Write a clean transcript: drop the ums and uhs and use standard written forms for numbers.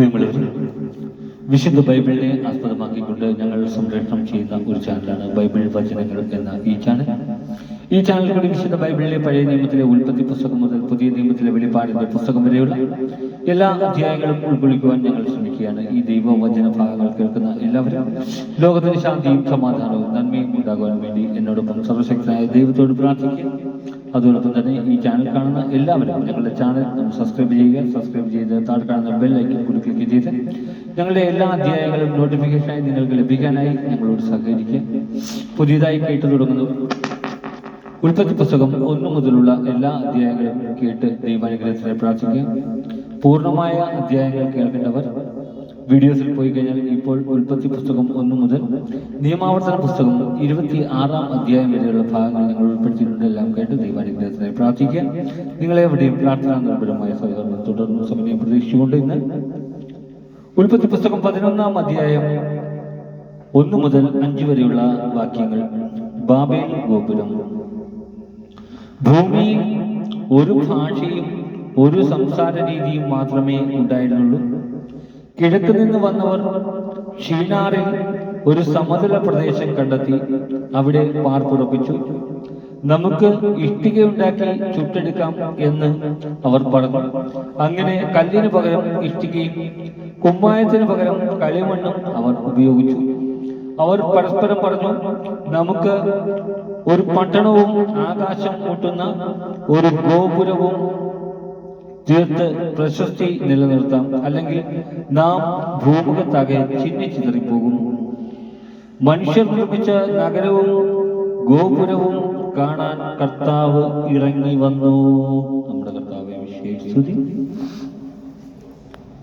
പ്രിയമുള്ളവർ, വിശുദ്ധ ബൈബിളിനെ ആസ്പദമാക്കിക്കൊണ്ട് ഞങ്ങൾ സംരക്ഷണം ചെയ്യുന്ന ഒരു ചാനലാണ് ബൈബിൾ വചനങ്ങൾ എന്ന ഈ ചാനൽ. ഈ ചാനൽ കൂടി വിശുദ്ധ ബൈബിളിലെ പഴയ നിയമത്തിലെ ഉൽപ്പത്തി പുസ്തകം മുതൽ പുതിയ നിയമത്തിലെ വെളിപ്പാടിന്റെ പുസ്തകം വരെയുള്ള എല്ലാ അധ്യായങ്ങളും ഉൾക്കൊള്ളിക്കുവാൻ ഞങ്ങൾ ശ്രമിക്കുകയാണ്. ഈ ദൈവവചന ഭാഗങ്ങൾ കേൾക്കുന്ന എല്ലാവരും ലോകത്തിന് ശാന്തിയും സമാധാനവും നന്മയും ഉണ്ടാകുവാൻ വേണ്ടി എന്നോടൊപ്പം സർവശക്തനായ ദൈവത്തോട് പ്രാർത്ഥിക്കുക. അതോടൊപ്പം തന്നെ ഈ ചാനൽ കാണുന്ന എല്ലാവരും ഞങ്ങളുടെ ചാനൽ സബ്സ്ക്രൈബ് ചെയ്യുക. സബ്സ്ക്രൈബ് ചെയ്ത് താഴെ കാണുന്ന ബെൽ ഐക്കൺ കൂടി ക്ലിക്ക് ചെയ്ത് ഞങ്ങളുടെ എല്ലാ അധ്യായങ്ങളും നോട്ടിഫിക്കേഷനായി നിങ്ങൾക്ക് ലഭിക്കാനായി ഞങ്ങളോട് സഹകരിക്കുക. പുതിയതായി കേട്ടു തുടങ്ങുന്നവർ ഉൽപ്പത്തി പുസ്തകം 1 മുതലുള്ള എല്ലാ അധ്യായങ്ങളും കേട്ട് ദൈവാനുഗ്രഹത്തിനായി പ്രാർത്ഥിക്കുക. പൂർണ്ണമായ അധ്യായങ്ങൾ കേൾക്കേണ്ടവർ വീഡിയോസിൽ പോയി കഴിഞ്ഞാൽ ഇപ്പോൾ ഉൽപ്പത്തി പുസ്തകം 1 മുതൽ നിയമാവർത്തന പുസ്തകം 26-ാം അധ്യായം വരെയുള്ള ഭാഗങ്ങൾ ഞങ്ങൾ ഉൾപ്പെടുത്തിയിട്ടുണ്ട്. എല്ലാം കേട്ട് ദൈവാനുഗ്രഹത്തിനായി പ്രാർത്ഥിക്കുക. നിങ്ങളെവിടെയും പ്രാർത്ഥനാ നിർഭരമായ സഹകരണം തുടർന്ന് സമയം പ്രതീക്ഷിച്ചുകൊണ്ട് ഇന്ന് ഉൽപ്പത്തി പുസ്തകം 11-ാം അധ്യായം 1 മുതൽ 5 വരെയുള്ള വാക്യങ്ങൾ. ബാബേൽ ഗോപുരം. ഭൂമിയിൽ ഒരു ഭാഷയും ഒരു സംസാര രീതിയും മാത്രമേ ഉണ്ടായിരുന്നുള്ളൂ. കിഴക്ക് നിന്ന് വന്നവർ ഷീനാറിൽ ഒരു സമതല പ്രദേശം കണ്ടെത്തി അവിടെ പാർപ്പുറപ്പിച്ചു. നമുക്ക് ഇഷ്ടികയുണ്ടാക്കി ചുട്ടെടുക്കാം എന്ന് അവർ പറഞ്ഞു. അങ്ങനെ കല്ലിന് പകരം ഇഷ്ടികയും കുമ്മായത്തിന് പകരം കളിമണ്ണും അവർ ഉപയോഗിച്ചു. അവർ പരസ്പരം പറഞ്ഞു, നമുക്ക് ഒരു പട്ടണവും ആകാശം മുട്ടുന്ന ഒരു ഗോപുരവും തീർത്ത് പ്രശസ്തി നിലനിർത്താം, അല്ലെങ്കിൽ നാം ഭൂമുഖത്താകെ ചിന്നിച്ചിതറിപ്പോകും. മനുഷ്യർ നിർമ്മിച്ച നഗരവും ഗോപുരവും കാണാൻ കർത്താവ് ഇറങ്ങി വന്നു. നമ്മുടെ കർത്താവേ വിശേഷിച്ചുതി.